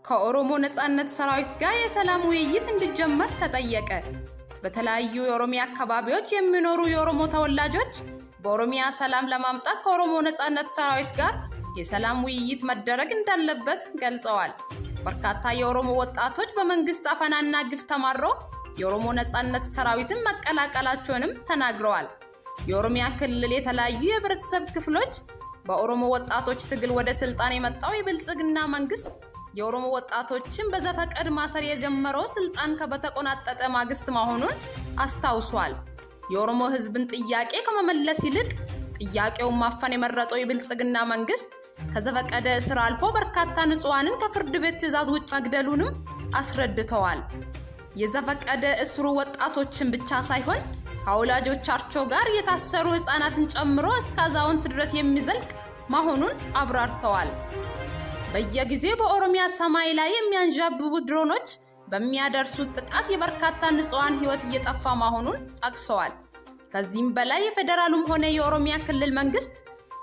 ከኦሮሞ ነጻነት ሰራዊት ጋር የሰላም ውይይት እንዲጀመር ተጠየቀ። በተለያዩ የኦሮሚያ አካባቢዎች የሚኖሩ የኦሮሞ ተወላጆች በኦሮሚያ ሰላም ለማምጣት ከኦሮሞ ነጻነት ሰራዊት ጋር የሰላም ውይይት መደረግ እንዳለበት ገልጸዋል። በርካታ የኦሮሞ ወጣቶች በመንግስት አፈናና ግፍ ተማረው የኦሮሞ ነጻነት ሰራዊትን መቀላቀላቸውንም ተናግረዋል። የኦሮሚያ ክልል የተለያዩ የህብረተሰብ ክፍሎች በኦሮሞ ወጣቶች ትግል ወደ ስልጣን የመጣው የብልጽግና መንግስት የኦሮሞ ወጣቶችን በዘፈቀድ ማሰር የጀመረው ስልጣን በተቆናጠጠ ማግስት መሆኑን አስታውሷል። የኦሮሞ ህዝብን ጥያቄ ከመመለስ ይልቅ ጥያቄውን ማፈን የመረጠው የብልጽግና መንግስት ከዘፈቀደ እስር አልፎ በርካታ ንጹሃንን ከፍርድ ቤት ትዕዛዝ ውጭ መግደሉንም አስረድተዋል። የዘፈቀደ እስሩ ወጣቶችን ብቻ ሳይሆን ከወላጆቻቸው ጋር የታሰሩ ህፃናትን ጨምሮ እስከ አዛውንት ድረስ የሚዘልቅ መሆኑን አብራርተዋል። በየጊዜው በኦሮሚያ ሰማይ ላይ የሚያንዣብቡ ድሮኖች በሚያደርሱት ጥቃት የበርካታ ንጹሃን ህይወት እየጠፋ መሆኑን ጠቅሰዋል። ከዚህም በላይ የፌደራሉም ሆነ የኦሮሚያ ክልል መንግስት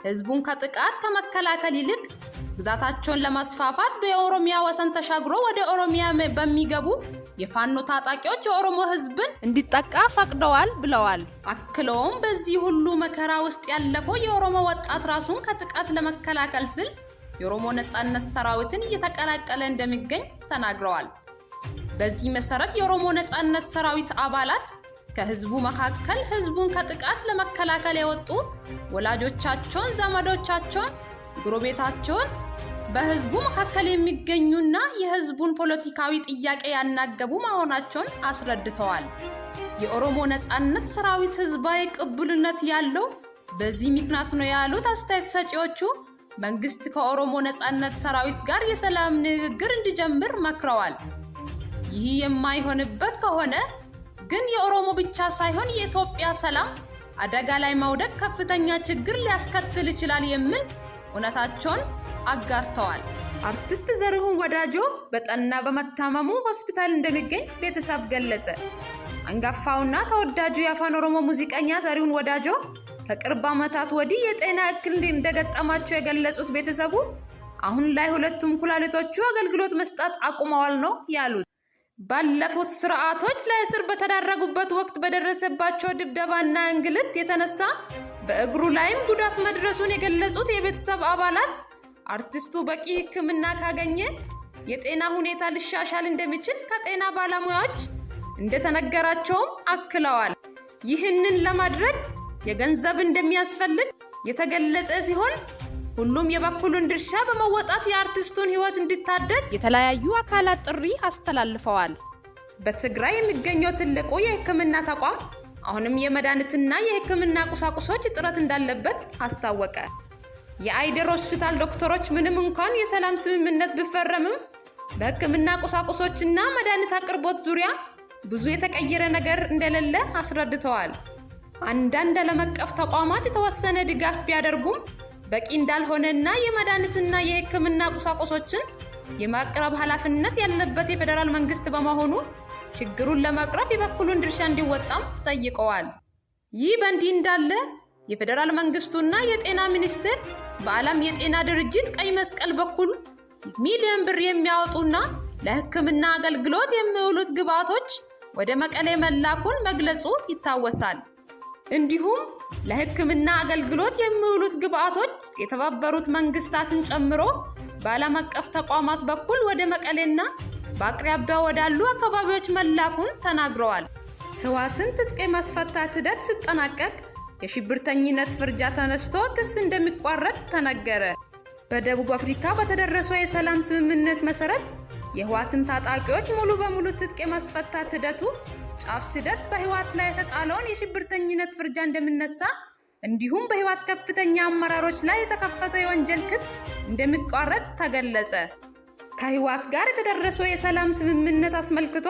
ህዝቡን ከጥቃት ከመከላከል ይልቅ ግዛታቸውን ለማስፋፋት በኦሮሚያ ወሰን ተሻግሮ ወደ ኦሮሚያ በሚገቡ የፋኖ ታጣቂዎች የኦሮሞ ህዝብን እንዲጠቃ ፈቅደዋል ብለዋል። አክለውም በዚህ ሁሉ መከራ ውስጥ ያለፈው የኦሮሞ ወጣት ራሱን ከጥቃት ለመከላከል ሲል የኦሮሞ ነጻነት ሰራዊትን እየተቀላቀለ እንደሚገኝ ተናግረዋል። በዚህ መሰረት የኦሮሞ ነጻነት ሰራዊት አባላት ከህዝቡ መካከል ህዝቡን ከጥቃት ለመከላከል የወጡ ወላጆቻቸውን፣ ዘመዶቻቸውን፣ ጎረቤታቸውን በህዝቡ መካከል የሚገኙና የህዝቡን ፖለቲካዊ ጥያቄ ያናገቡ መሆናቸውን አስረድተዋል። የኦሮሞ ነጻነት ሰራዊት ህዝባዊ ቅቡልነት ያለው በዚህ ምክንያት ነው ያሉት አስተያየት ሰጪዎቹ መንግስት ከኦሮሞ ነጻነት ሰራዊት ጋር የሰላም ንግግር እንዲጀምር መክረዋል። ይህ የማይሆንበት ከሆነ ግን የኦሮሞ ብቻ ሳይሆን የኢትዮጵያ ሰላም አደጋ ላይ መውደቅ ከፍተኛ ችግር ሊያስከትል ይችላል የሚል እውነታቸውን አጋርተዋል። አርቲስት ዘሪሁን ወዳጆ በጠና በመታመሙ ሆስፒታል እንደሚገኝ ቤተሰብ ገለጸ። አንጋፋውና ተወዳጁ የአፋን ኦሮሞ ሙዚቀኛ ዘሪሁን ወዳጆ ከቅርብ ዓመታት ወዲህ የጤና እክል እንደገጠማቸው የገለጹት ቤተሰቡ አሁን ላይ ሁለቱም ኩላሊቶቹ አገልግሎት መስጠት አቁመዋል ነው ያሉት። ባለፉት ስርዓቶች ለእስር በተዳረጉበት ወቅት በደረሰባቸው ድብደባና እንግልት የተነሳ በእግሩ ላይም ጉዳት መድረሱን የገለጹት የቤተሰብ አባላት አርቲስቱ በቂ ሕክምና ካገኘ የጤና ሁኔታ ሊሻሻል እንደሚችል ከጤና ባለሙያዎች እንደተነገራቸውም አክለዋል። ይህንን ለማድረግ የገንዘብ እንደሚያስፈልግ የተገለጸ ሲሆን ሁሉም የበኩሉን ድርሻ በመወጣት የአርቲስቱን ህይወት እንዲታደግ የተለያዩ አካላት ጥሪ አስተላልፈዋል። በትግራይ የሚገኘው ትልቁ የህክምና ተቋም አሁንም የመድኃኒትና የህክምና ቁሳቁሶች እጥረት እንዳለበት አስታወቀ። የአይደር ሆስፒታል ዶክተሮች ምንም እንኳን የሰላም ስምምነት ቢፈረምም በህክምና ቁሳቁሶችና መድኃኒት አቅርቦት ዙሪያ ብዙ የተቀየረ ነገር እንደሌለ አስረድተዋል። አንዳንድ ዓለም አቀፍ ተቋማት የተወሰነ ድጋፍ ቢያደርጉም በቂ እንዳልሆነና የመድኃኒትና የህክምና ቁሳቁሶችን የማቅረብ ኃላፊነት ያለበት የፌደራል መንግስት በመሆኑ ችግሩን ለመቅረፍ የበኩሉን ድርሻ እንዲወጣም ጠይቀዋል። ይህ በእንዲህ እንዳለ የፌደራል መንግስቱና የጤና ሚኒስቴር በዓለም የጤና ድርጅት ቀይ መስቀል በኩል ሚሊዮን ብር የሚያወጡና ለህክምና አገልግሎት የሚውሉት ግብዓቶች ወደ መቀሌ መላኩን መግለጹ ይታወሳል። እንዲሁም ለህክምና አገልግሎት የሚውሉት ግብዓቶች የተባበሩት መንግስታትን ጨምሮ በዓለም አቀፍ ተቋማት በኩል ወደ መቀሌና በአቅራቢያው ወዳሉ አካባቢዎች መላኩን ተናግረዋል። ህወሓትን ትጥቅ የማስፈታት ሂደት ሲጠናቀቅ የሽብርተኝነት ፍርጃ ተነስቶ ክስ እንደሚቋረጥ ተነገረ። በደቡብ አፍሪካ በተደረሰው የሰላም ስምምነት መሰረት የህወሓትን ታጣቂዎች ሙሉ በሙሉ ትጥቅ የማስፈታት ሂደቱ ጫፍ ሲደርስ በህወሓት ላይ የተጣለውን የሽብርተኝነት ፍርጃ እንደሚነሳ እንዲሁም በህወሓት ከፍተኛ አመራሮች ላይ የተከፈተው የወንጀል ክስ እንደሚቋረጥ ተገለጸ። ከህወሓት ጋር የተደረሰው የሰላም ስምምነት አስመልክቶ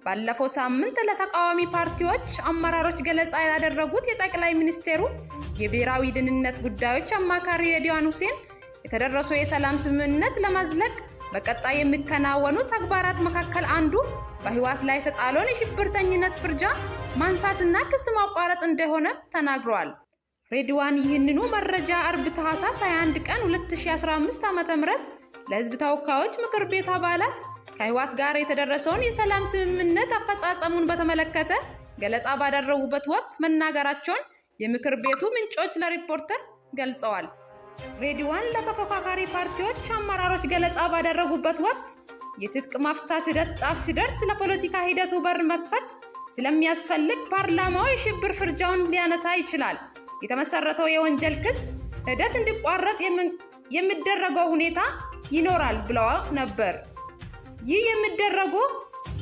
ባለፈው ሳምንት ለተቃዋሚ ፓርቲዎች አመራሮች ገለጻ ያደረጉት የጠቅላይ ሚኒስቴሩ የብሔራዊ ደህንነት ጉዳዮች አማካሪ ሬድዋን ሁሴን የተደረሰው የሰላም ስምምነት ለማዝለቅ በቀጣይ የሚከናወኑ ተግባራት መካከል አንዱ በህወሓት ላይ የተጣለውን የሽብርተኝነት ፍርጃ ማንሳትና ክስ ማቋረጥ እንደሆነ ተናግረዋል። ሬድዋን ይህንኑ መረጃ አርብ ታህሳስ 21 ቀን 2015 ዓ.ም ለሕዝብ ተወካዮች ምክር ቤት አባላት ከህወሓት ጋር የተደረሰውን የሰላም ስምምነት አፈጻጸሙን በተመለከተ ገለጻ ባደረጉበት ወቅት መናገራቸውን የምክር ቤቱ ምንጮች ለሪፖርተር ገልጸዋል። ሬድዋን ለተፎካካሪ ፓርቲዎች አመራሮች ገለጻ ባደረጉበት ወቅት የትጥቅ ማፍታት ሂደት ጫፍ ሲደርስ ለፖለቲካ ሂደቱ በር መክፈት ስለሚያስፈልግ ፓርላማው የሽብር ፍርጃውን ሊያነሳ ይችላል፣ የተመሰረተው የወንጀል ክስ ሂደት እንዲቋረጥ የሚደረገው ሁኔታ ይኖራል ብለው ነበር። ይህ የሚደረገው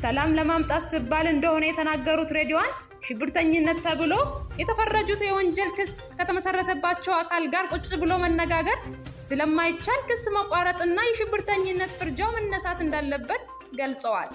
ሰላም ለማምጣት ሲባል እንደሆነ የተናገሩት ሬድዋን ሽብርተኝነት ተብሎ የተፈረጁት የወንጀል ክስ ከተመሰረተባቸው አካል ጋር ቁጭ ብሎ መነጋገር ስለማይቻል ክስ መቋረጥና የሽብርተኝነት ፍርጃው መነሳት እንዳለበት ገልጸዋል።